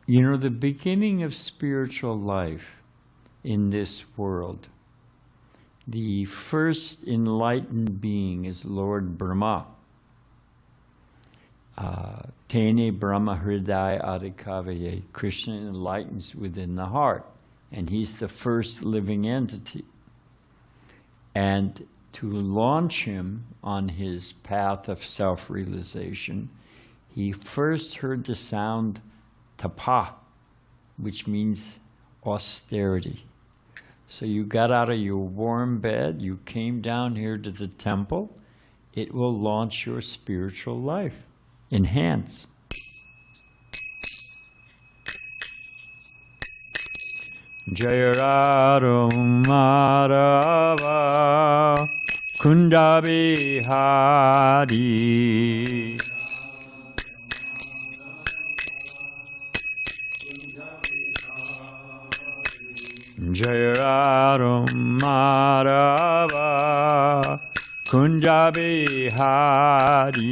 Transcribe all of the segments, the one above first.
You know, the beginning of spiritual life in this world, the first enlightened being is Lord Brahma. Tene Brahma Hridaya Adhikavaye. Krishna enlightens within the heart, and he's the first living entity. And to launch him on his path of self-realization, he first heard the sound tapa, which means austerity. So you got out of your warm bed, you came down here to the temple, it will launch your spiritual life. Enhance. Jaya Radha Madhava Kunda Bihari. Jaya Radha Madhava Kunda Bihari.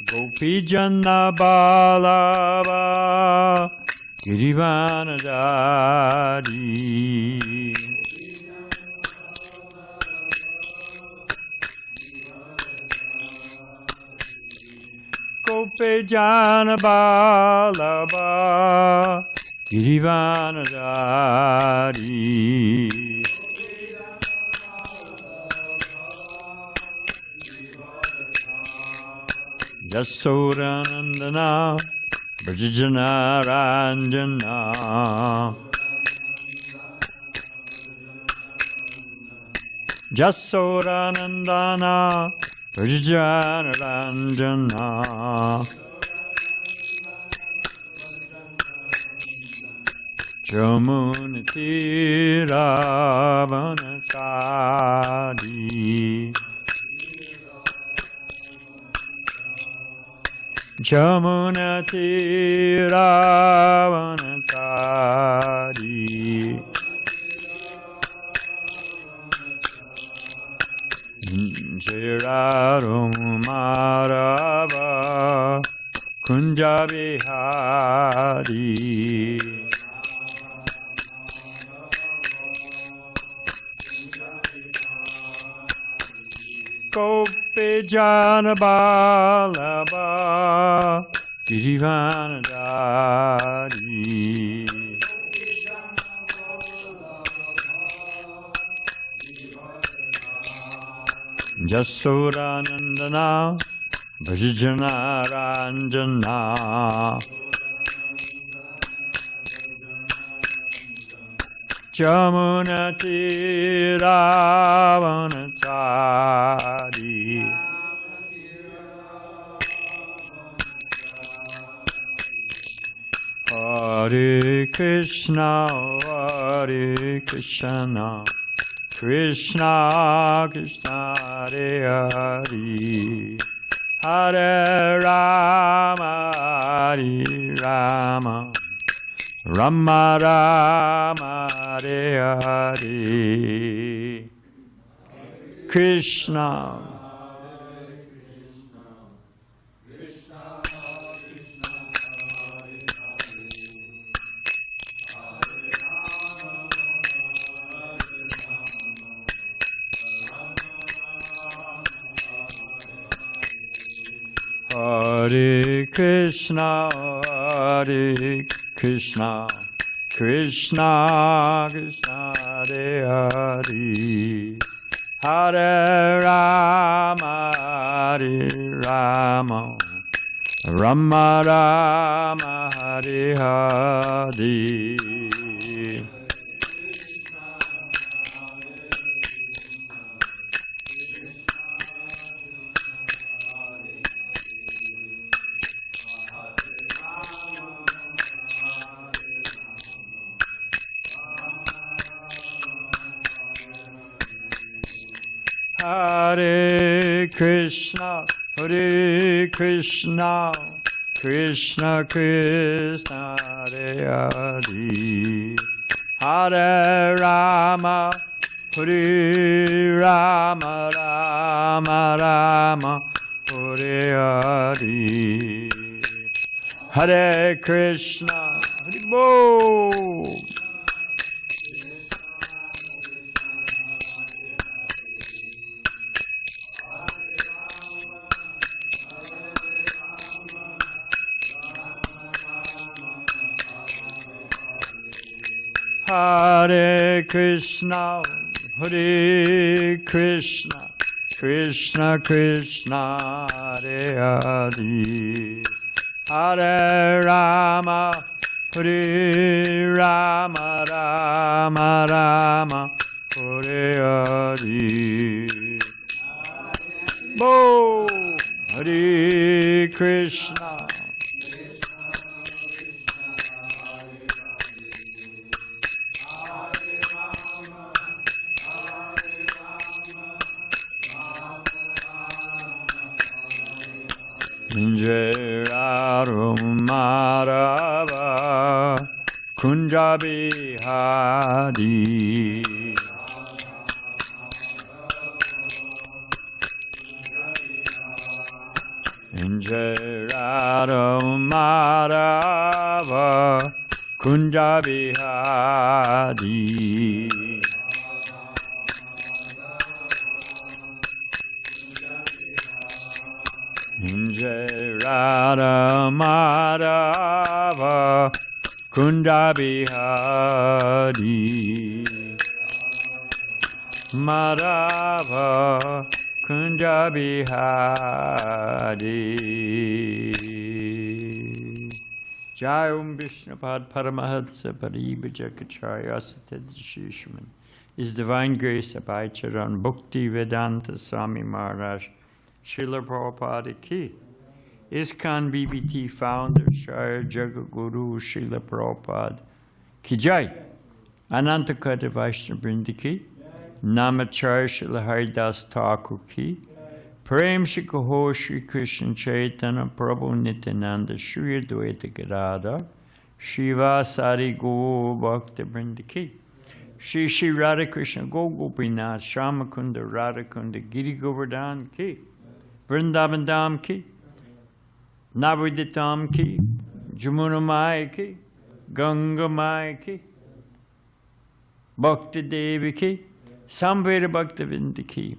Gopi Janna Balava Girivanadari. Gopi Janna Balava Girivanadari. Yasodanandana Brajajana Ranjana. Yasodanandana Brajajana Ranjana. Jamunati Ravanachari. Jamunati Ravanachari. Jirarum Marava Kunjabihari. Gopi Jana Balaba Girivanadari. Jasodanandana Brajajana Ranjana. Jamunati Ravanachari. Hare Krishna, Hare Krishna, Krishna Krishna Hare Hare, Hare Rama, Hare Rama, Rama Rama Hare Hare. Krishna Hare Krishna, Hare Krishna, Krishna Krishna Hare Hare, Hare Rama, Hare Rama, Rama Rama Hare Hare. Hare Krishna, Hare Krishna, Krishna Krishna Hare Hare, Hare Rama, Hare Rama Rama Rama Hare Hare. Hare Krishna, Hare Bol. Hare Krishna, Hare Krishna, Krishna Krishna, Hare Hare. Hare Rama, Hare Rama, Rama Rama, Hare Hare. Bo, Hare Krishna. Marava Kunjabi Hadi. Injera Marava Kunjabi Hadi. Radha Madhava Kunda Bihari. Madhava Kunda Bihari. Jai Om Vishnupad Paramahansa Paribhajakacharya Satadishishman. His Divine Grace Abhay Charan Bhakti Vedanta Swami Maharaj Srila Prabhupada Ki. ISKCON BBT founder Shri Jagaguru Srila Prabhupada Ki Jai. Anantakota Vaishnava Vrinda Ki. Namacharya Srila Haridas Thakur Ki. Prem Shri Kaho Shri Krishna Chaitanya Prabhu Nityananda Shri Advaita Gadadhar Shiva Sari Go Bhakta Vrinda Ki. Shri Shri Radha Krishna Go Gopinath Shamakunda Radhakunda Giri Govardhan Ki. Vrindavan Dham Ki. Navaditam Ki. Jamuna Mai Ki. Ganga Mai Ki. Bhakti Devi Ki. Samveda Bhakta Vinda Ki.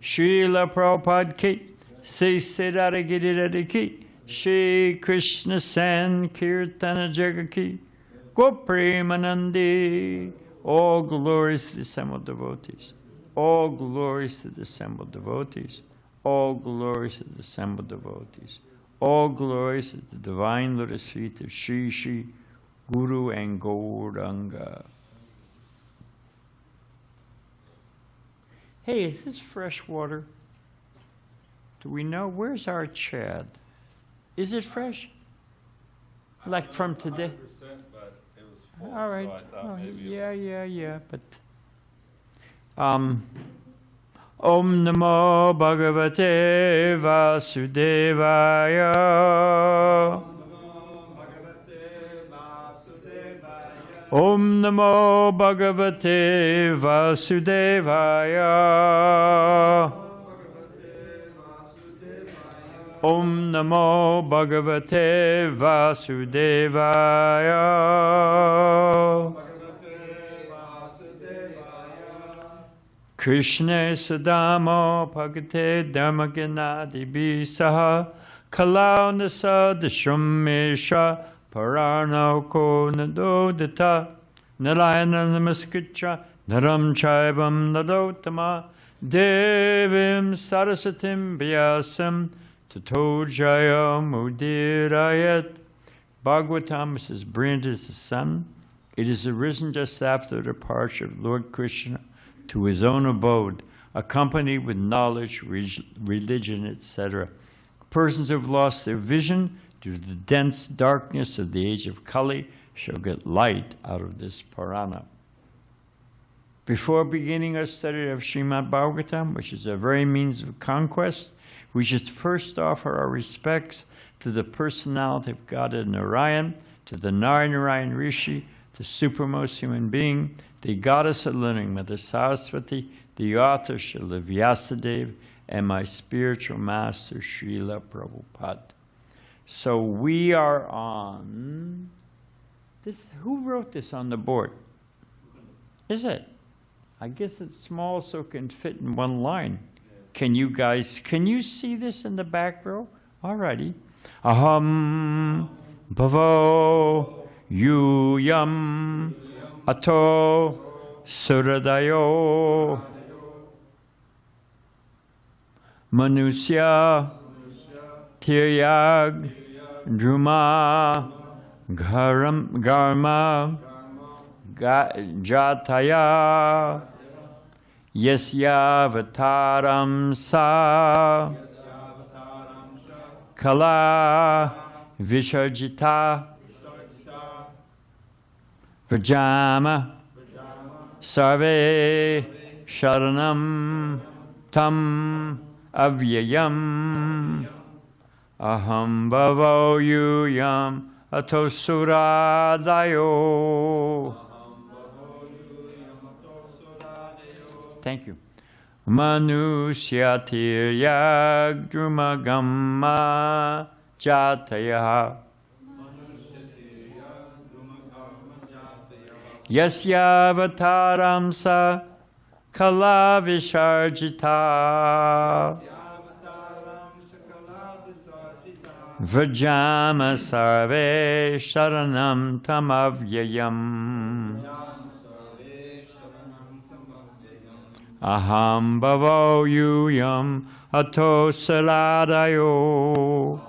Srila Prabhupada Ki. Say Siddhara Girirada Ki. Shri Krishna Sankirtana Jaga Ki. Gopremanandi. All glories to the assembled devotees. All glories to the assembled devotees. All glories to the assembled devotees. All glories to the divine lotus feet of Shri Shri Guru and Gauranga. Hey, is this fresh water? Do we know? Where's our Chad? Is it fresh? Like from today? But it was full, all right. So I thought maybe Yeah. But Om Namo Bhagavate Vasudevaya. Om Namo Bhagavate Vasudevaya. Om Namo Bhagavate Vasudevaya. Krishna Sadamo Bhagate Dharmaganadi Bisaha Kalau Nasa Dashramesha Parano Ko Nadodata Narayana Namaskritcha Naram Chaivam Nadotama Devim Sarasatim Vyasam Tato Jaya Mudirayat. Bhagavatam is as brilliant as the sun. It is arisen just after the departure of Lord Krishna to his own abode, accompanied with knowledge, religion, etc. Persons who have lost their vision due to the dense darkness of the age of Kali shall get light out of this Purana. Before beginning our study of Srimad Bhagavatam, which is a very means of conquest, we should first offer our respects to the personality of Godhead Narayan, to the Narayan Rishi, to the supremmost human being, the goddess of learning, Mother Saraswati, the author Srila Vyasadeva, and my spiritual master Srila Prabhupada. So we are on this. Who wrote this on the board? Is it? I guess it's small so it can fit in one line. Can you see this in the back row? Alrighty. Aham bhavo yuyam ato suradayo manusya tiryag druma garma jataya yasyavataram sa kala visharjita vrajama sarve sharanam tam avyayam aham bhavo yuyam atosuradayo. Thank you. Manusyatiryagrumagama jataya yasyavataram sa kala visharjita vrajama sarve sharanam tamavyayam aham bhavo yuyam ato saradayo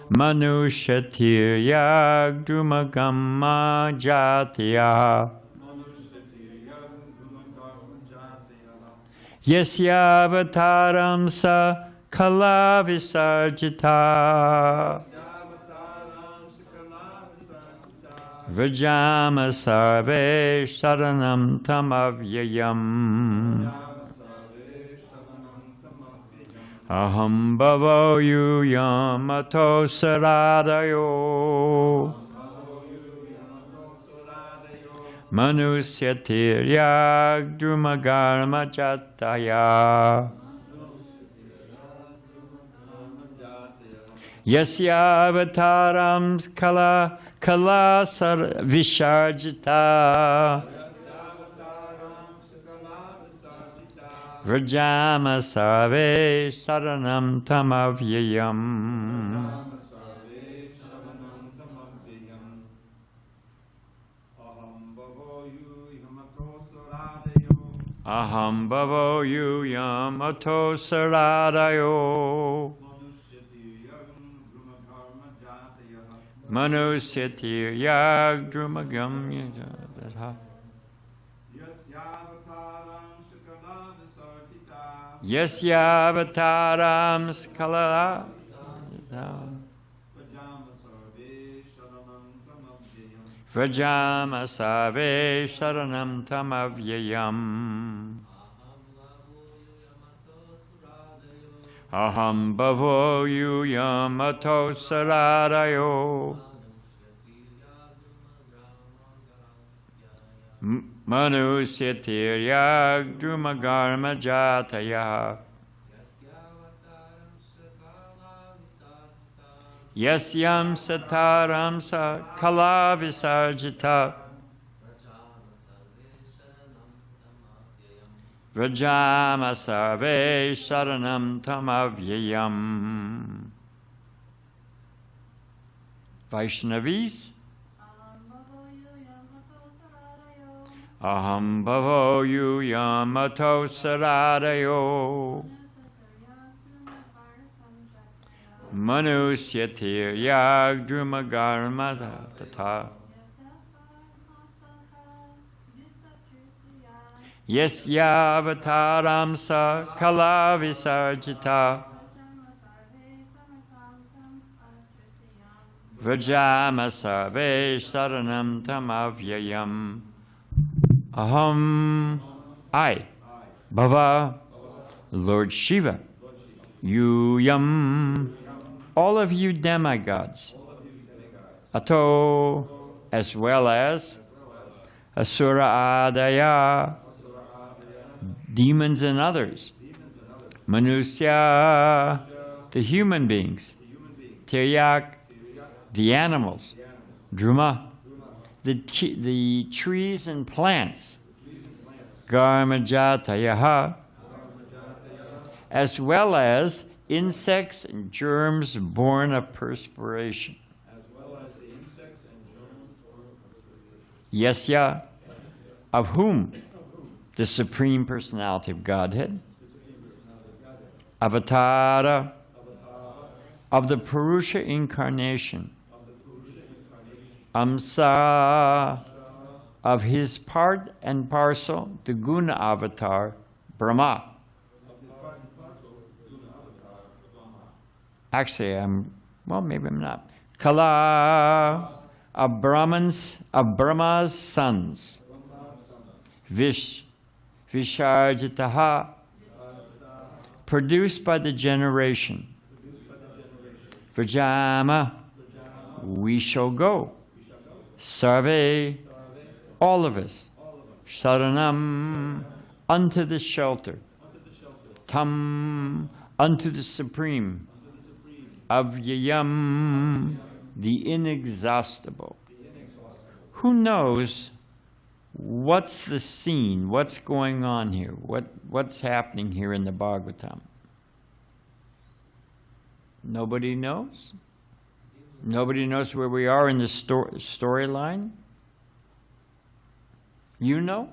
manusyatiryagrumagama jatya yasyavataram sa kala visarjita vrajama sarve sharanam tamavyayam aham bhavo yuyam ato saradayo manusyatiryagrumagama jataya yasyavataram kala visharjita vrajama sarve saranam tamavyayam aham bhavo yuyam ato saradayo manusyatiryagrumagam yasyavataram skala vrajama sarve sharanam tamavyayam aham bhavo yuyam ato saradayo manusyatiryagrumagama jataya yasyam sataram sa kala visarjita vrajama sarve sharanam tamavyayam. Vaishnavis. Aham bhavo yuyam ato saradayo manusyatiryagrumagama tata yasyavataram sa kala visarjita vrajama sarve saranam tamavyayam. Aham, I, Bhava, Lord Shiva, Yuyam, all of you demigods, Ato, as well as Asura Adaya, demons and others. Manusya, the human beings. Tiryak, the animals. Druma, the trees and plants. Garmajatayaha, as well as insects and germs born of perspiration. Yasya, of whom? The Supreme Personality of Godhead. Avatara, of the Purusha incarnation. Amsa, of his part and parcel, the Guna avatar, Brahma. Actually, maybe I'm not. Kala, of Brahma's sons. Visharjitaha, produced by the generation. Vrajama, we shall go. Sarve, all of us. Sharanam, unto the shelter. Tam, unto the Supreme. Avyayam, the inexhaustible. Who knows what's the scene, what's going on here, what's happening here in the Bhagavatam? Nobody knows? Nobody knows where we are in the storyline? You know?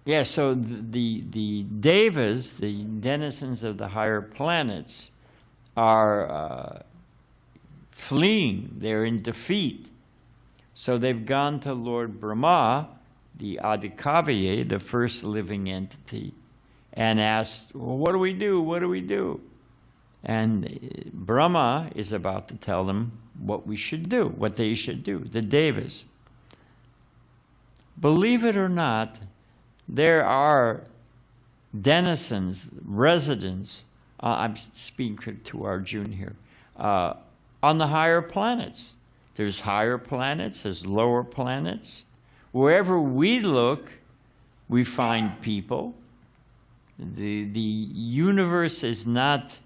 Yeah, so the devas, the denizens of the higher planets, are fleeing. They're in defeat. So they've gone to Lord Brahma, the Adhikavya, the first living entity, and asked, well, what do we do? What do we do? And Brahma is about to tell them what we should do, what they should do, the devas. Believe it or not, there are denizens, residents, I'm speaking to Arjuna here, on the higher planets. There's higher planets, there's lower planets. Wherever we look, we find people. The universe is not,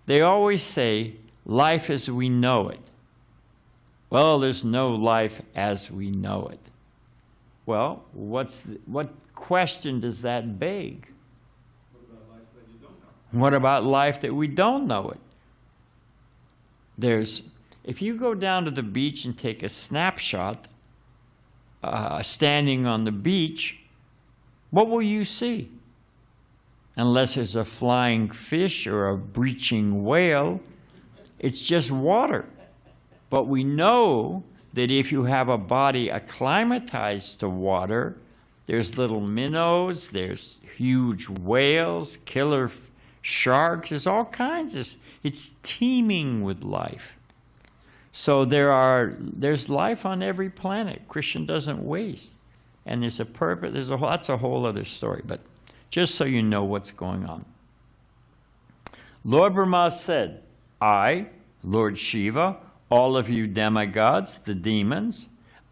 they always say, life as we know it. Well, there's no life as we know it. Well, what question does that beg? What about life that we don't know it? If you go down to the beach and take a snapshot, standing on the beach, what will you see? Unless there's a flying fish or a breaching whale, it's just water. But we know that if you have a body acclimatized to water, there's little minnows, there's huge whales, killer sharks, there's all kinds of, it's teeming with life. So there's life on every planet. Krishna doesn't waste. And there's a purpose, that's a whole other story, but just so you know what's going on. Lord Brahma said, I, Lord Shiva, all of you demigods, the demons,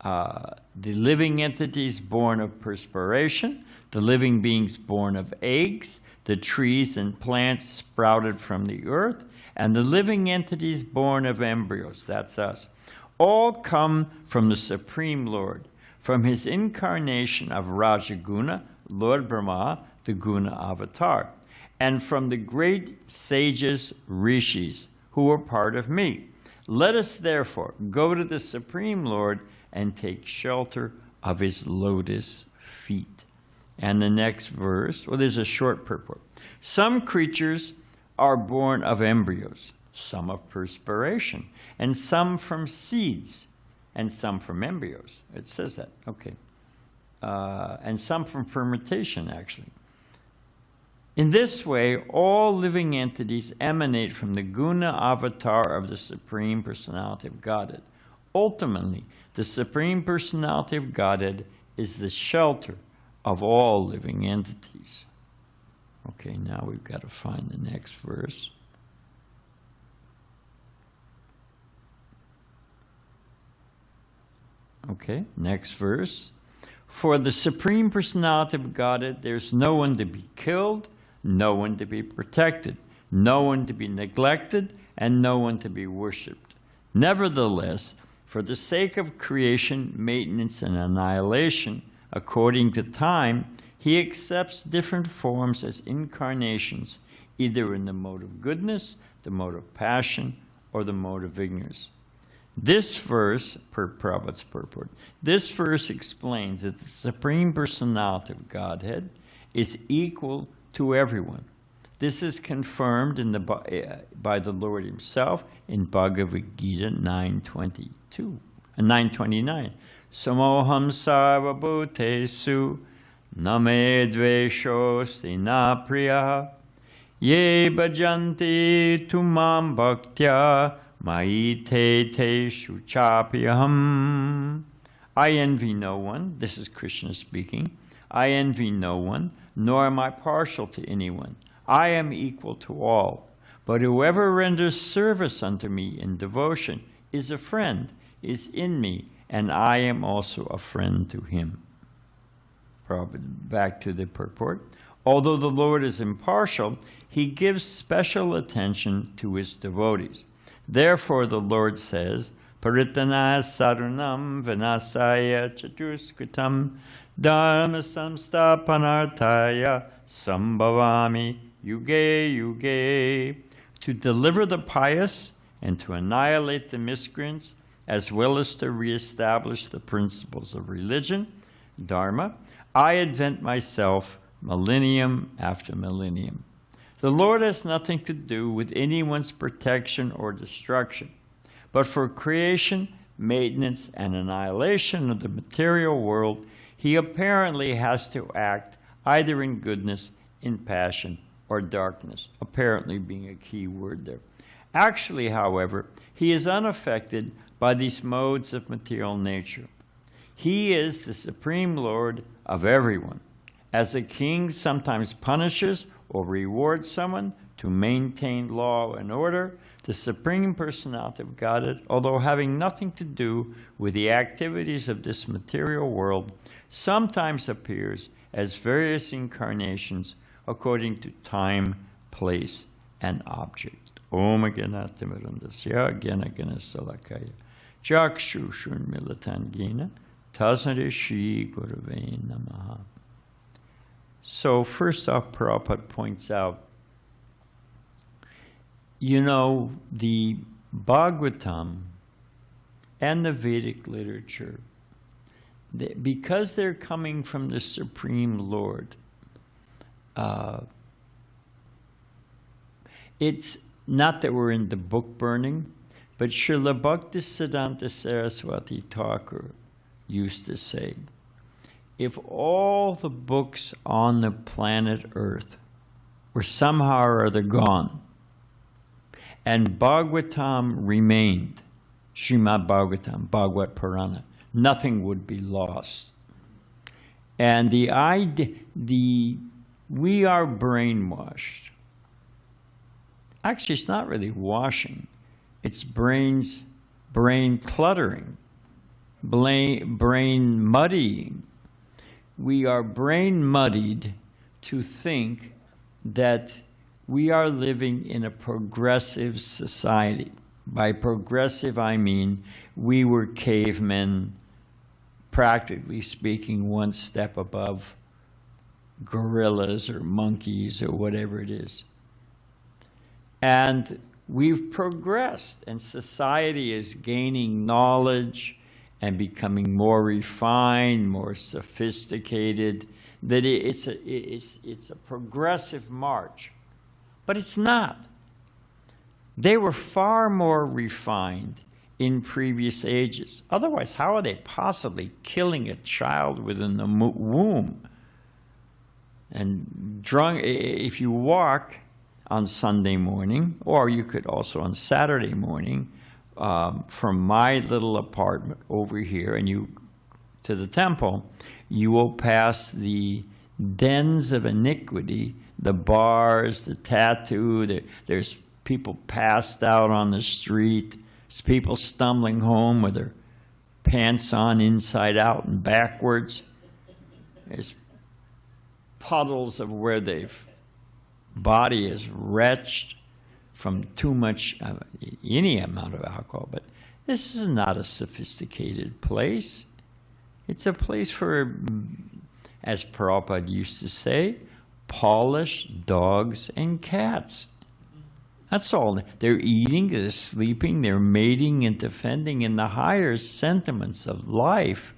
the living entities born of perspiration, the living beings born of eggs, the trees and plants sprouted from the earth, and the living entities born of embryos, that's us, all come from the Supreme Lord, from his incarnation of Rajaguna, Lord Brahma, the Guna avatar, and from the great sages, rishis, who are part of me. Let us therefore go to the Supreme Lord and take shelter of his lotus feet. And the next verse, well, there's a short purport. Some creatures are born of embryos, some of perspiration, and some from seeds, and some from embryos. It says that, okay. And some from fermentation, actually. In this way, all living entities emanate from the Guna avatar of the Supreme Personality of Godhead. Ultimately, the Supreme Personality of Godhead is the shelter of all living entities. Okay, now we've got to find the next verse. Okay, next verse. For the Supreme Personality of Godhead, there's no one to be killed, no one to be protected, no one to be neglected, and no one to be worshipped. Nevertheless, for the sake of creation, maintenance, and annihilation, according to time, he accepts different forms as incarnations, either in the mode of goodness, the mode of passion, or the mode of ignorance. This verse, per Prabhupada's purport, this verse explains that the Supreme Personality of Godhead is equal to everyone. This is confirmed in by the Lord himself in Bhagavad Gita 9:29. Samoham sarva bhutesu name dveshosti na priya ye bhajanti tumam bhaktya Maite te shuchapyaham. I envy no one. This is Krishna speaking. I envy no one, nor am I partial to anyone. I am equal to all. But whoever renders service unto me in devotion is a friend, is in me, and I am also a friend to him. Back to the purport. Although the Lord is impartial, he gives special attention to his devotees. Therefore, the Lord says, Paritana sarunam vinasaya chatuskritam dharma samstapanartaya sambhavami yuge yuge. To deliver the pious and to annihilate the miscreants, as well as to reestablish the principles of religion, dharma, I advent myself millennium after millennium. The Lord has nothing to do with anyone's protection or destruction, but for creation, maintenance, and annihilation of the material world, he apparently has to act either in goodness, in passion, or darkness, apparently being a key word there. Actually, however, he is unaffected by these modes of material nature. He is the Supreme Lord of everyone. As a king sometimes punishes or rewards someone to maintain law and order, the Supreme Personality of Godhead, although having nothing to do with the activities of this material world, sometimes appears as various incarnations according to time, place, and object. Om Agyanatimirandasya Gyanagyanasalakaya Chakshushun Milatangina Tasare Shri Gurave Namaha. So first off, Prabhupada points out, you know, the Bhagavatam and the Vedic literature, because they're coming from the Supreme Lord, it's not that we're in the book burning, but Srila Bhaktisiddhanta Saraswati Thakur used to say, if all the books on the planet Earth were somehow or other gone, and Bhagavatam remained, Srimad Bhagavatam, Bhagavad Purana, nothing would be lost. And we are brainwashed. Actually, it's not really washing. It's brain cluttering, brain muddying. We are brain muddied to think that we are living in a progressive society. By progressive, I mean we were cavemen, practically speaking, one step above gorillas or monkeys or whatever it is. And we've progressed, and society is gaining knowledge and becoming more refined, more sophisticated, that it's a progressive march. But it's not. They were far more refined in previous ages. Otherwise, how are they possibly killing a child within the womb? And drunk, if you walk on Sunday morning, or you could also on Saturday morning, from my little apartment over here and you to the temple, you will pass the dens of iniquity the bars, the tattoo, there's people passed out on the street, there's people stumbling home with their pants on inside out and backwards. There's puddles of where their body is wretched from too much, any amount of alcohol. But this is not a sophisticated place. It's a place for, as Prabhupada used to say, polished dogs and cats. That's all. They're eating, they're sleeping, they're mating and defending in the higher sentiments of life.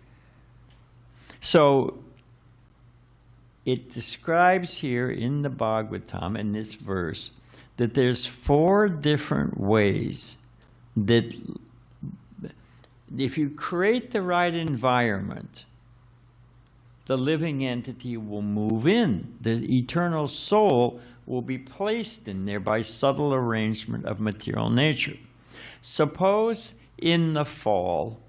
So it describes here in the Bhagavatam, in this verse, that there's 4 different ways that if you create the right environment, the living entity will move in. The eternal soul will be placed in there by subtle arrangement of material nature. Suppose in the fall,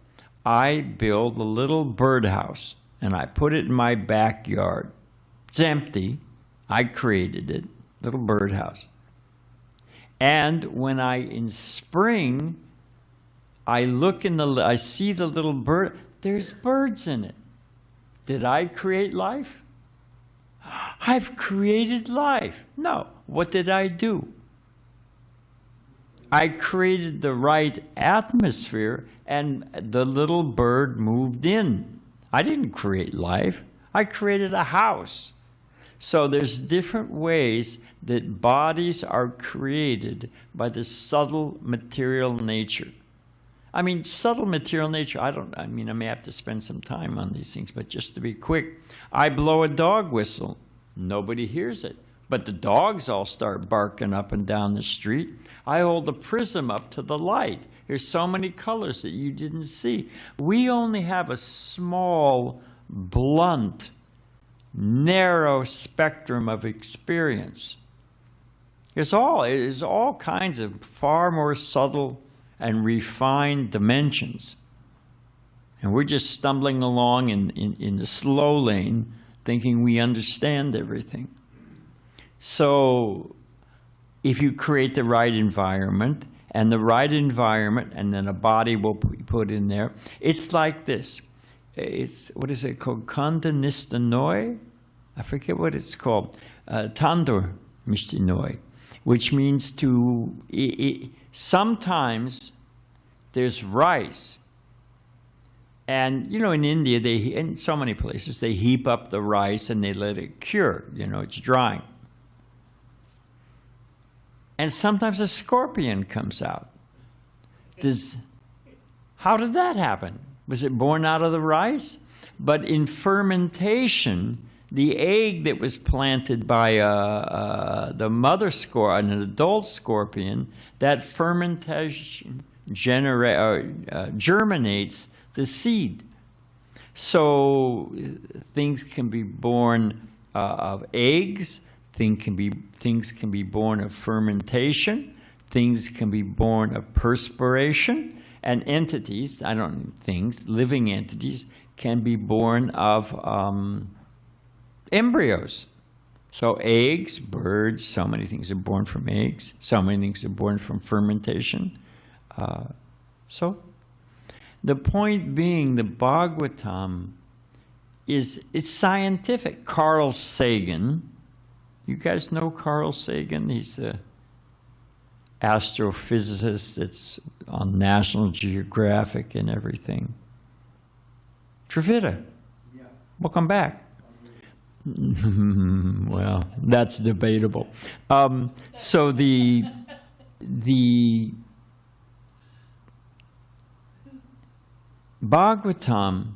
I build a little birdhouse and I put it in my backyard. It's empty. I created it, little birdhouse. And when in spring, I look I see the little bird, there's birds in it. Did I create life? I've created life. No. What did I do? I created the right atmosphere and the little bird moved in. I didn't create life. I created a house. So there's different ways that bodies are created by the subtle material nature. I mean, subtle material nature, I may have to spend some time on these things, but just to be quick, I blow a dog whistle. Nobody hears it, but the dogs all start barking up and down the street. I hold the prism up to the light. There's so many colors that you didn't see. We only have a small, blunt, narrow spectrum of experience. There's all kinds of far more subtle and refined dimensions. And we're just stumbling along in the slow lane, thinking we understand everything. So if you create the right environment, and then a body will be put in there, it's like this. It's, what is it called? Kanda Nistanoi? I forget what it's called. Tandur Mishtinoi, which means to, sometimes there's rice. And, in India, in so many places, they heap up the rice and they let it cure. It's drying. And sometimes a scorpion comes out. How did that happen? Was it born out of the rice? But in fermentation, the egg that was planted by the mother scorpion, an adult scorpion, that fermentation germinates the seed. So things can be born of eggs, things can be born of fermentation, things can be born of perspiration, and entities, living entities, can be born of embryos. So eggs, birds, so many things are born from eggs, so many things are born from fermentation. So the point being, the Bhagavatam it's scientific. Carl Sagan, you guys know Carl Sagan? He's the astrophysicist that's on National Geographic and everything. Trivita, yeah. Welcome back. Well, that's debatable. So the Bhagavatam,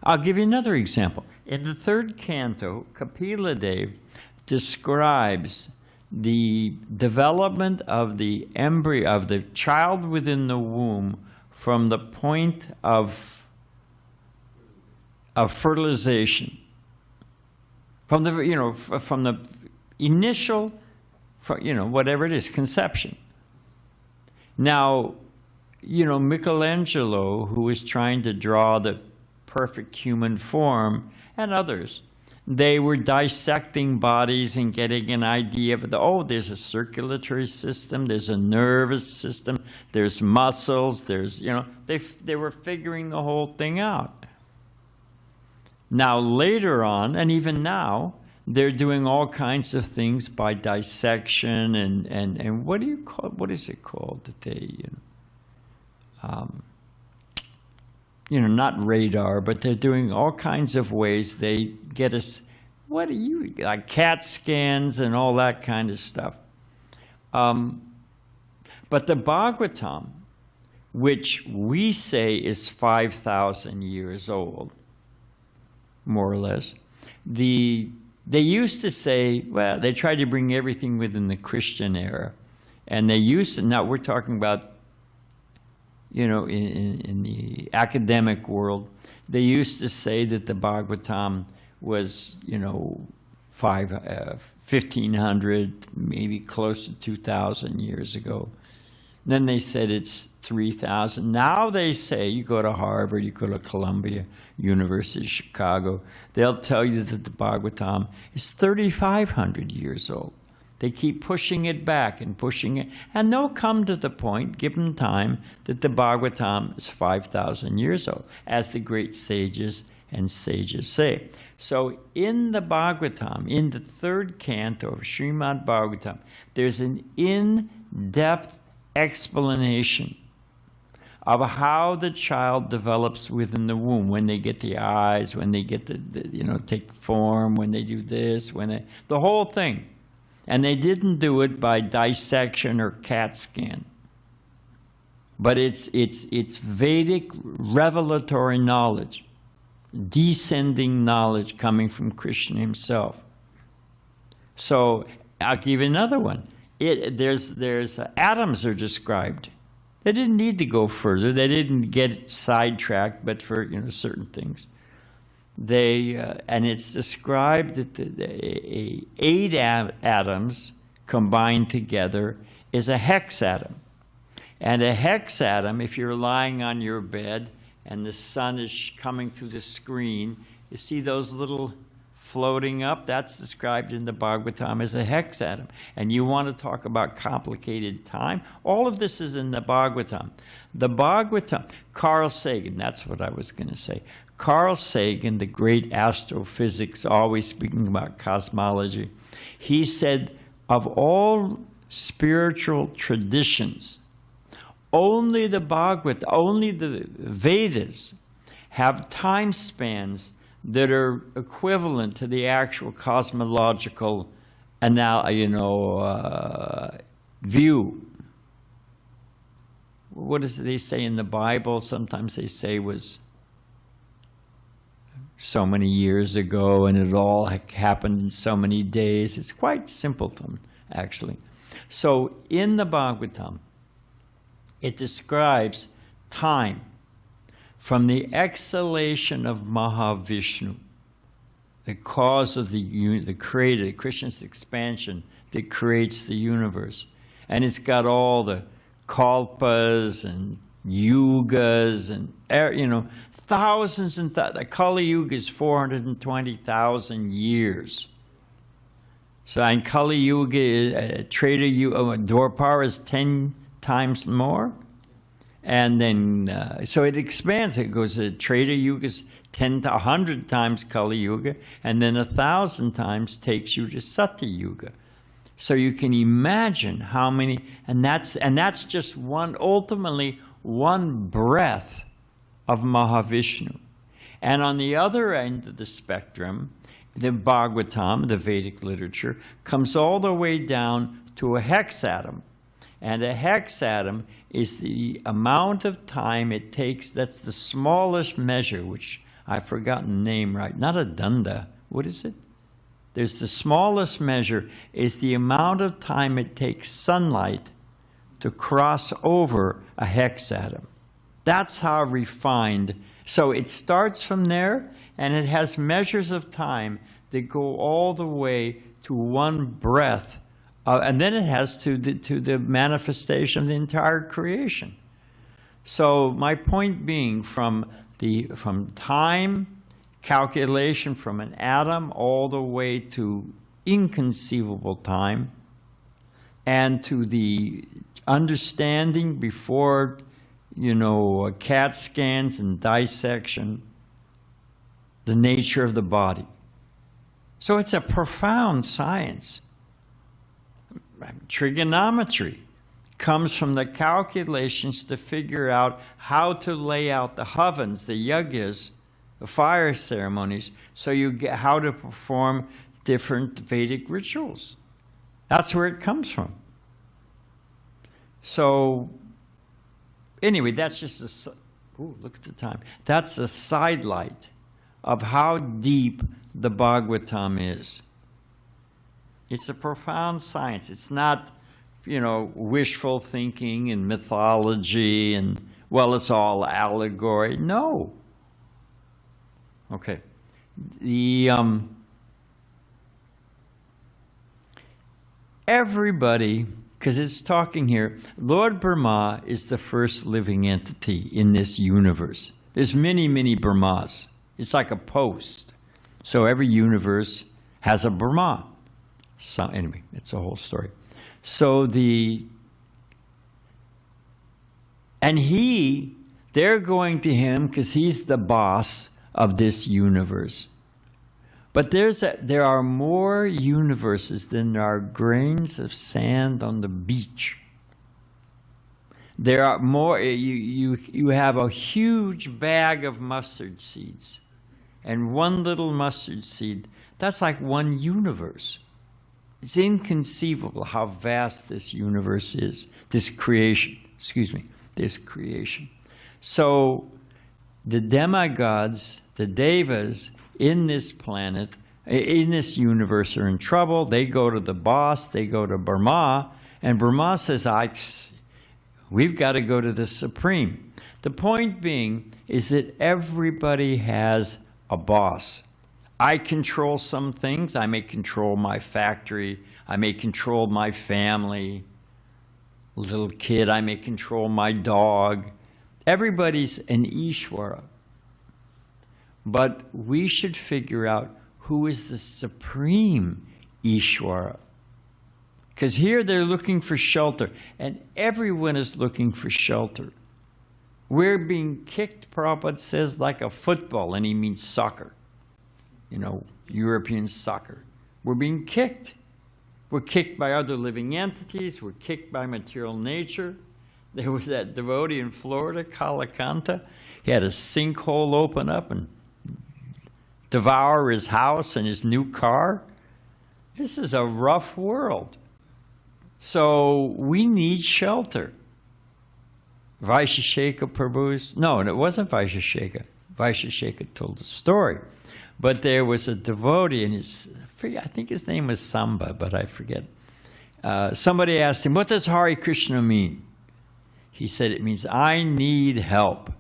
I'll give you another example. In the 3rd canto, Kapila Dev describes the development of the embryo, of the child within the womb, from the point of fertilization, from the from the initial, whatever it is, conception. Now, Michelangelo, who was trying to draw the perfect human form, and others, they were dissecting bodies and getting an idea of, there's a circulatory system, there's a nervous system, there's muscles, there's, they were figuring the whole thing out. Now later on, and even now, they're doing all kinds of things by dissection and what do you call, what is it called that they, not radar, but they're doing all kinds of ways they get us, like CAT scans and all that kind of stuff. But the Bhagavatam, which we say is 5,000 years old, more or less, they used to say, well, they tried to bring everything within the Christian era. And they used to, now we're talking about, in the academic world, they used to say that the Bhagavatam was, 1,500, maybe close to 2,000 years ago. Then they said it's 3,000. Now they say, you go to Harvard, you go to Columbia, University of Chicago, they'll tell you that the Bhagavatam is 3,500 years old. They keep pushing it back and pushing it, and they'll come to the point, given time, that the Bhagavatam is 5,000 years old, as the great sages and sages say. So in the Bhagavatam, in the third canto of Srimad Bhagavatam, there's an in-depth explanation of how the child develops within the womb, when they get the eyes, when they get take form, when they do this, the whole thing. And they didn't do it by dissection or CAT scan. But it's Vedic revelatory knowledge, descending knowledge coming from Krishna himself. So I'll give you another one. There's atoms are described. They didn't need to go further. They didn't get sidetracked, but for certain things. And it's described that the 8 atoms combined together is a hex atom. And a hex atom, if you're lying on your bed and the sun is coming through the screen, you see those little floating up? That's described in the Bhagavatam as a hex atom. And you want to talk about complicated time? All of this is in the Bhagavatam. The Bhagavatam, Carl Sagan, that's what I was going to say. Carl Sagan, the great astrophysics, always speaking about cosmology, he said, of all spiritual traditions, only the Bhagavad, only the Vedas have time spans that are equivalent to the actual cosmological view. What does they say in the Bible? Sometimes they say was so many years ago, and it all happened in so many days. It's quite simpleton, actually. So in the Bhagavatam, it describes time from the exhalation of Mahavishnu, the cause of the creator, Krishna's expansion that creates the universe. And it's got all the kalpas and yugas and, thousands and the Kali Yuga is 420,000 years. So in Kali Yuga, Treta Yuga, Dwapara is 10 times more. And then, so it expands. It goes to Treta Yuga is 100 times Kali Yuga, and then 1,000 times takes you to Satya Yuga. So you can imagine how many, and that's just ultimately one breath of Mahavishnu. And on the other end of the spectrum, the Bhagavatam, the Vedic literature, comes all the way down to a hexatom. And a hexatom is the amount of time it takes, that's the smallest measure, which I've forgotten the name right, not a danda, what is it? There's the smallest measure is the amount of time it takes sunlight to cross over a hexatom. That's how refined. So it starts from there, and it has measures of time that go all the way to one breath, and then it has to the manifestation of the entire creation. So my point being, from time calculation from an atom all the way to inconceivable time, and to the understanding before, CAT scans and dissection, the nature of the body. So it's a profound science. Trigonometry comes from the calculations to figure out how to lay out the havans, the yagyas, the fire ceremonies, so you get how to perform different Vedic rituals. That's where it comes from. So, anyway, that's just look at the time. That's a sidelight of how deep the Bhagavatam is. It's a profound science. It's not, wishful thinking and mythology and, well, it's all allegory. No. Okay. Everybody, because it's talking here, Lord Brahma is the first living entity in this universe. There's many, many Brahmas. It's like a post. So every universe has a Brahma. So anyway, it's a whole story. So they're going to him because he's the boss of this universe. But there are more universes than there are grains of sand on the beach. There are more, you have a huge bag of mustard seeds. And one little mustard seed, that's like one universe. It's inconceivable how vast this universe is, this creation. So the demigods, the devas in this planet, in this universe are in trouble. They go to the boss, they go to Brahma, and Brahma says, we've got to go to the Supreme. The point being is that everybody has a boss. I control some things. I may control my factory. I may control my family. Little kid, I may control my dog. Everybody's an Ishvara. But we should figure out who is the supreme Ishvara. Because here they're looking for shelter, and everyone is looking for shelter. We're being kicked, Prabhupada says, like a football, and he means soccer. European soccer. We're being kicked. We're kicked by other living entities. We're kicked by material nature. There was that devotee in Florida, Kalakanta. He had a sinkhole open up and devour his house and his new car. This is a rough world. So we need shelter. Vaisheshika Prabhu's, no, it wasn't Vaisheshika. Vaisheshika told the story. But there was a devotee, and I think his name was Samba, but I forget. Somebody asked him, what does Hare Krishna mean? He said, it means, I need help.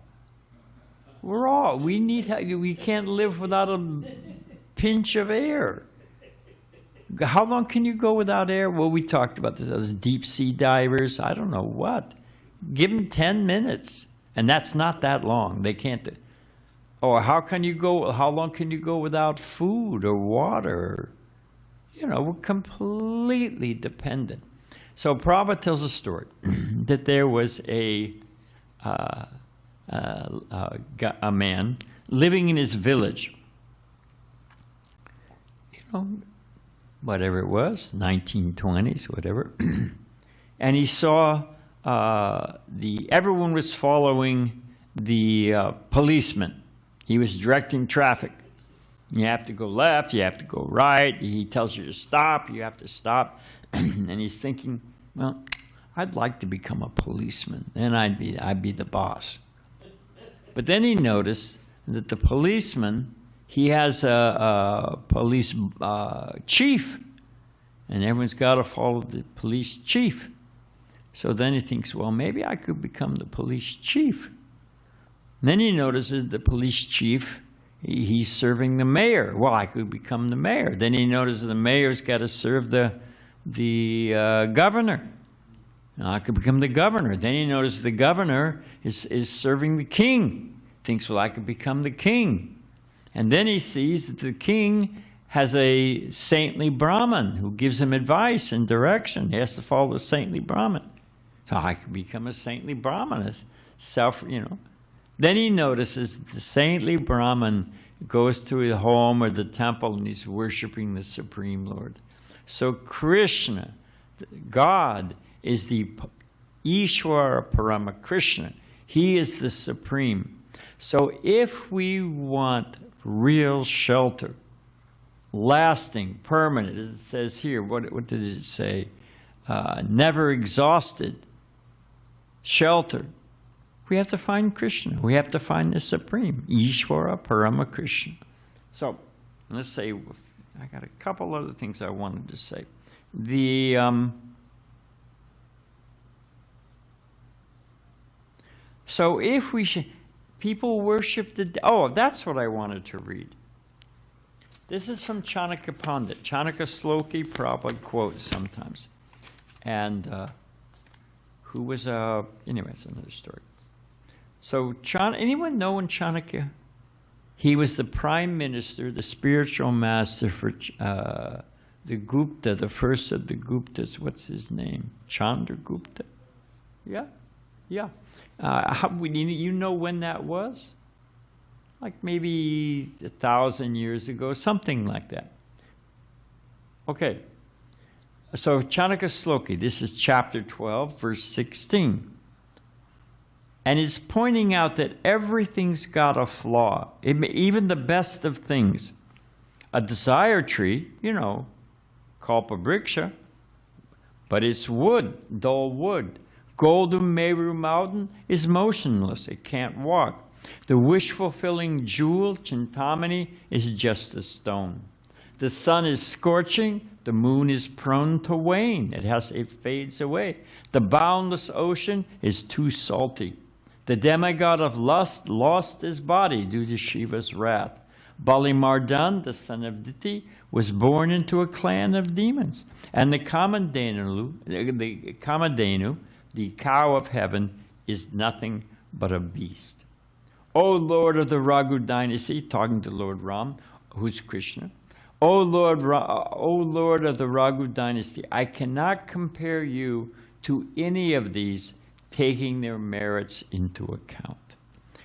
We need help. We can't live without a pinch of air. How long can you go without air? Well, we talked about this, those deep sea divers, I don't know what. Give them 10 minutes, and that's not that long. They can't do. Or how long can you go without food or water? We're completely dependent. So Prabhupada tells a story that there was a man living in his village. Whatever it was, 1920s, whatever. And he saw everyone was following the policeman. He was directing traffic. You have to go left, you have to go right. He tells you to stop, you have to stop. And he's thinking, well, I'd like to become a policeman. Then I'd be the boss. But then he noticed that the policeman, he has a police chief. And everyone's got to follow the police chief. So then he thinks, well, maybe I could become the police chief. And then he notices the police chief, he's serving the mayor. Well, I could become the mayor. Then he notices the mayor's got to serve the governor. Now I could become the governor. Then he notices the governor is serving the king. Thinks, well, I could become the king. And then he sees that the king has a saintly Brahmin who gives him advice and direction. He has to follow the saintly Brahmin. So I can become a saintly Brahmin, as Then he notices the saintly Brahmin goes to his home or the temple and he's worshiping the Supreme Lord. So Krishna, God, is the Ishvara Parama Krishna. He is the Supreme. So if we want real shelter, lasting, permanent, as it says here, what did it say? Never exhausted shelter. We have to find Krishna. We have to find the Supreme, Ishvara Parama Krishna. So let's say, I got a couple other things I wanted to say. So if we should, people worship that's what I wanted to read. This is from Chanakya Pandit. Chanakya Sloki Prabhupada quotes sometimes. And who was, anyway, it's another story. So anyone know in Chanakya? He was the prime minister, the spiritual master for the Gupta, the first of the Guptas. What's his name? Chandragupta? Yeah? Yeah. You know when that was? Like maybe 1,000 years ago, something like that. Okay. So Chanakya Sloki, this is chapter 12, verse 16. And it's pointing out that everything's got a flaw, even the best of things. A desire tree, kalpabriksha, but it's wood, dull wood. Golden Meru mountain is motionless, it can't walk. The wish-fulfilling jewel, Chintamani, is just a stone. The sun is scorching, the moon is prone to wane, it fades away. The boundless ocean is too salty. The demigod of lust lost his body due to Shiva's wrath. Bali Mardan, the son of Diti, was born into a clan of demons. And the Kamadhenu, the cow of heaven, is nothing but a beast. O Lord of the Raghu dynasty, talking to Lord Ram, who's Krishna. O Lord of the Raghu dynasty, I cannot compare you to any of these, taking their merits into account.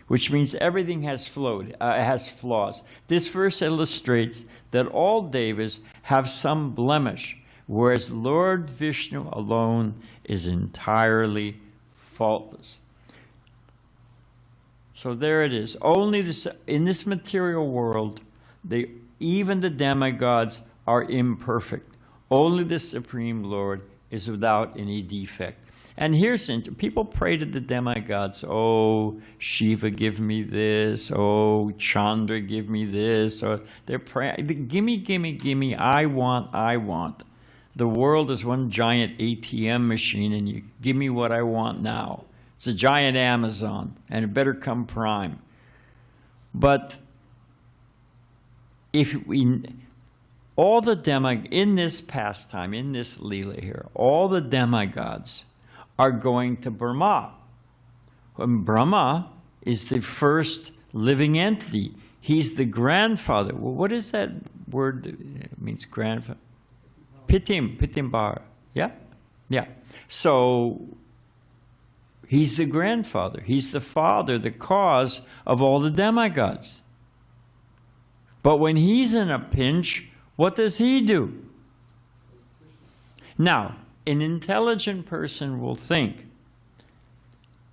Which means everything has flaws. This verse illustrates that all devas have some blemish, whereas Lord Vishnu alone is entirely faultless. So there it is. Only in this material world, even the demigods are imperfect. Only the Supreme Lord is without any defect. And here's people pray to the demigods. Oh, Shiva, give me this. Oh, Chandra, give me this. Or they're praying, gimme, gimme, gimme. I want. The world is one giant ATM machine, and you give me what I want now. It's a giant Amazon, and it better come prime. But if all the in this pastime, in this Leela here, all the demigods are going to Brahma. And Brahma is the first living entity. He's the grandfather. Well, what is that word? It means grandfather. Pitimbar. Yeah? Yeah. So he's the grandfather. He's the father, the cause of all the demigods. But when he's in a pinch, what does he do? Now, an intelligent person will think,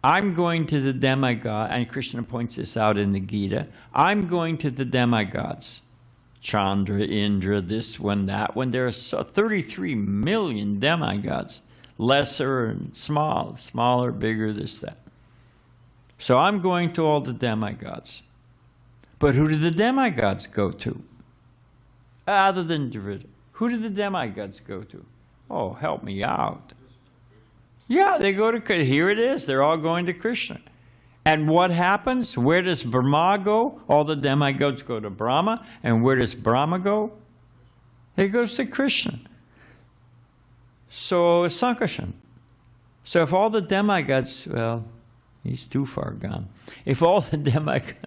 I'm going to the demigod, and Krishna points this out in the Gita, I'm going to the demigods. Chandra, Indra, this one, that one. There are 33 million demigods. Lesser and smaller, bigger, this, that. So I'm going to all the demigods. But who do the demigods go to? Other than Dravida. Who do the demigods go to? Oh, help me out. Yeah, they go to, here it is, they're all going to Krishna. And what happens? Where does Brahma go? All the demigods go to Brahma. And where does Brahma go? It goes to Krishna. So, Sankarshan. So if all the demigods, well, he's too far gone. If all the demigods,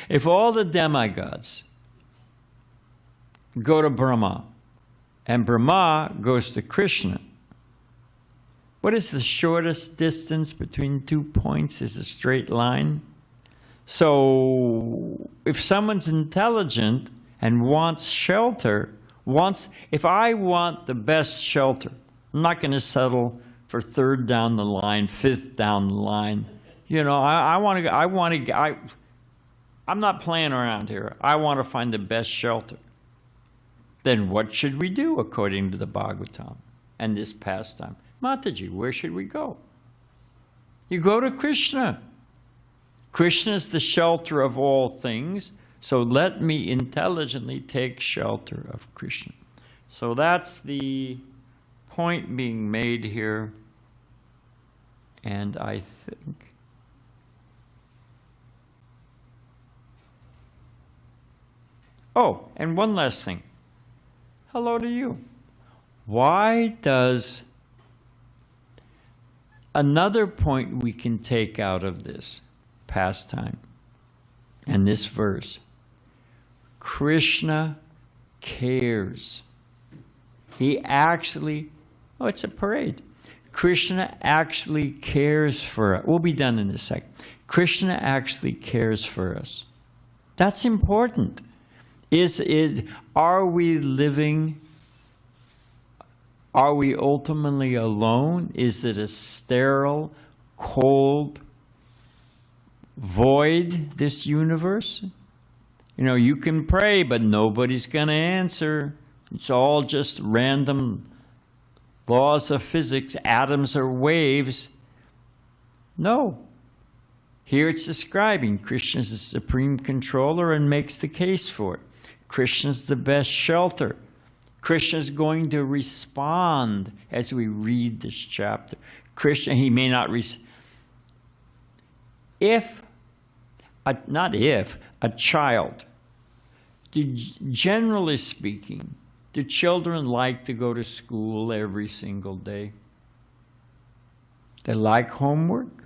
If all the demigods go to Brahma, and Brahma goes to Krishna, what is the shortest distance between 2 points? Is a straight line. So if someone's intelligent and wants shelter, if I want the best shelter, I'm not going to settle for third down the line, fifth down the line. You know, I'm not playing around here. I want to find the best shelter. Then what should we do according to the Bhagavatam and this pastime? Mataji, where should we go? You go to Krishna. Krishna is the shelter of all things, so let me intelligently take shelter of Krishna. So that's the point being made here, and I think oh, and one last thing. Hello to you. Why does another point we can take out of this pastime and this verse? Krishna cares. He actually, oh, it's a parade. Krishna actually cares for us. We'll be done in a sec. Krishna actually cares for us. That's important. Are we living, are we ultimately alone? Is it a sterile, cold void, this universe? You know, you can pray, but nobody's going to answer. It's all just random laws of physics, atoms or waves. No. Here it's describing Krishna's the supreme controller and makes the case for it. Krishna's the best shelter. Krishna's going to respond as we read this chapter. Krishna, he may not a child, generally speaking, do children like to go to school every single day? They like homework?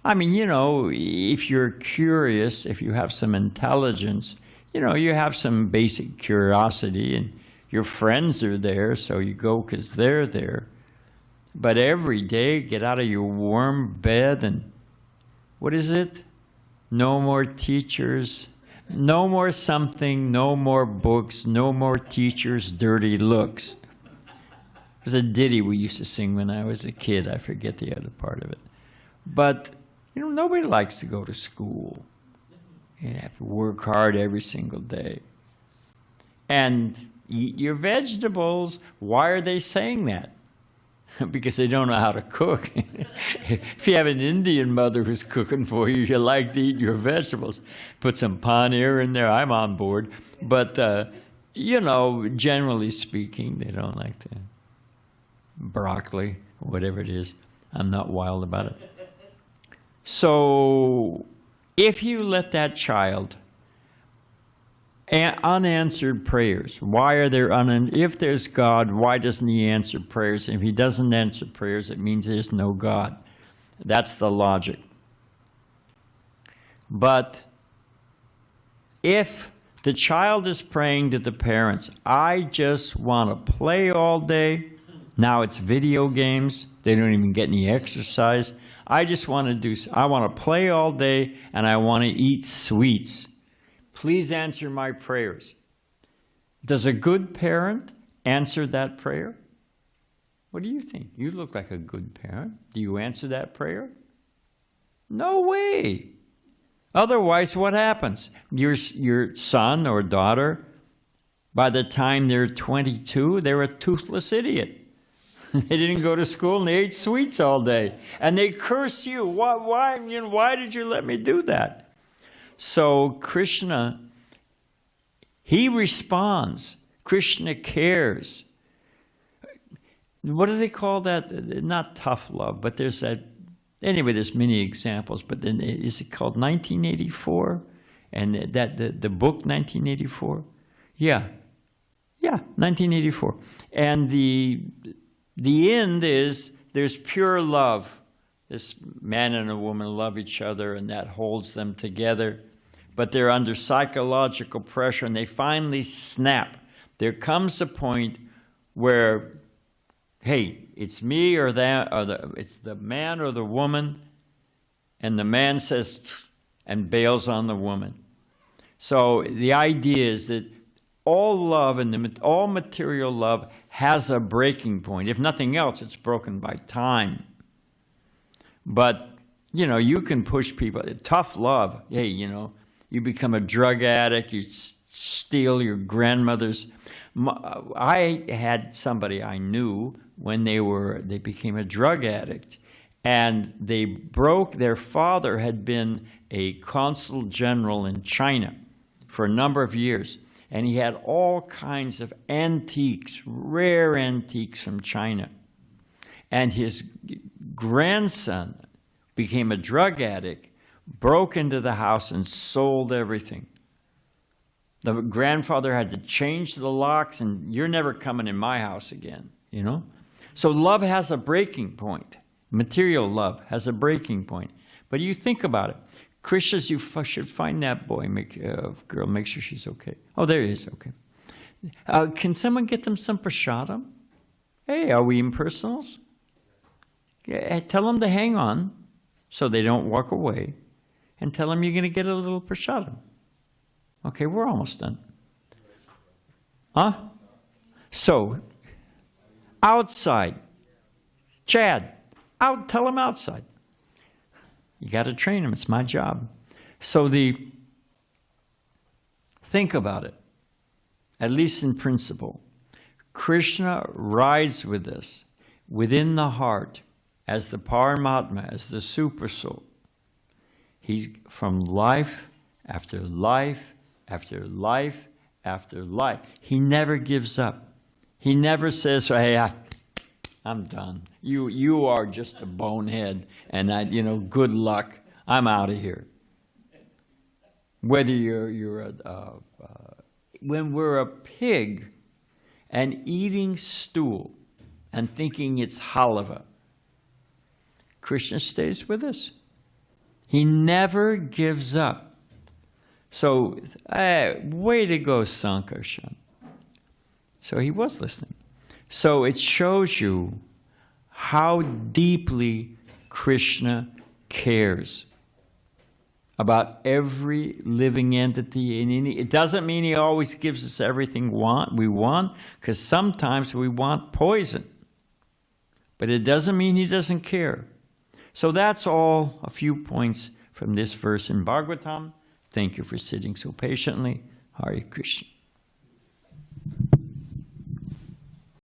I mean, you know, if you're curious, if you have some intelligence, you know, you have some basic curiosity, and your friends are there, so you go because they're there. But every day, get out of your warm bed and, what is it? No more teachers, no more something, no more books, no more teachers, dirty looks. There's a ditty we used to sing when I was a kid. I forget the other part of it. But, you know, nobody likes to go to school. You have to work hard every single day. And eat your vegetables. Why are they saying that? Because they don't know how to cook. If you have an Indian mother who's cooking for you, you like to eat your vegetables. Put some paneer in there, I'm on board. But, you know, generally speaking, they don't like to. Broccoli, or whatever it is. I'm not wild about it. So, if you let that child, unanswered prayers, why are there if there's God, why doesn't he answer prayers? If he doesn't answer prayers, it means there's no God. That's the logic. But if the child is praying to the parents, I just want to play all day. Now it's video games. They don't even get any exercise. I just want to play all day, and I want to eat sweets. Please answer my prayers. Does a good parent answer that prayer? What do you think? You look like a good parent. Do you answer that prayer? No way. Otherwise, what happens? Your son or daughter, by the time they're 22, they're a toothless idiot. They didn't go to school and they ate sweets all day. And they curse you. Why did you let me do that? So Krishna, he responds. Krishna cares. What do they call that? Not tough love, but there's that. Anyway, there's many examples, but then is it called 1984? And the book 1984? Yeah, 1984. And the end is there's pure love. This man and a woman love each other, and that holds them together. but they're under psychological pressure and they finally snap. There comes a point where, hey, it's me or that, or it's the man or the woman, and the man says, and bails on the woman. So the idea is that all love and all material love has a breaking point. If nothing else, it's broken by time. But, you know, you can push people. Tough love, hey, you know, you become a drug addict, you steal your grandmother's. I had somebody I knew when they became a drug addict, and their father had been a consul general in China for a number of years, and he had all kinds of antiques, rare antiques from China. And his grandson became a drug addict, broke into the house and sold everything. The grandfather had to change the locks, and you're never coming in my house again, you know? So love has a breaking point. Material love has a breaking point. But you think about it. Krishna, you should find that boy, girl, make sure she's okay. Oh, there he is, okay. Can someone get them some prasadam? Hey, are we impersonals? Tell them to hang on so they don't walk away, and tell them you're going to get a little prasadam. Okay, we're almost done. Huh? So, outside. Chad, tell them outside. You got to train them. It's my job. So think about it, at least in principle. Krishna rides with us within the heart as the Paramatma, as the Supersoul. He's from life after life after life after life. He never gives up. He never says, hey, I'm done. You are just a bonehead, and you know, good luck. I'm out of here. Whether when we're a pig and eating stool and thinking it's halava, Krishna stays with us. He never gives up. So, way to go, Sankarshan. So he was listening. So it shows you how deeply Krishna cares about every living entity. It doesn't mean he always gives us everything we want, because sometimes we want poison. But it doesn't mean he doesn't care. So that's all a few points from this verse in Bhagavatam. Thank you for sitting so patiently. Hare Krishna.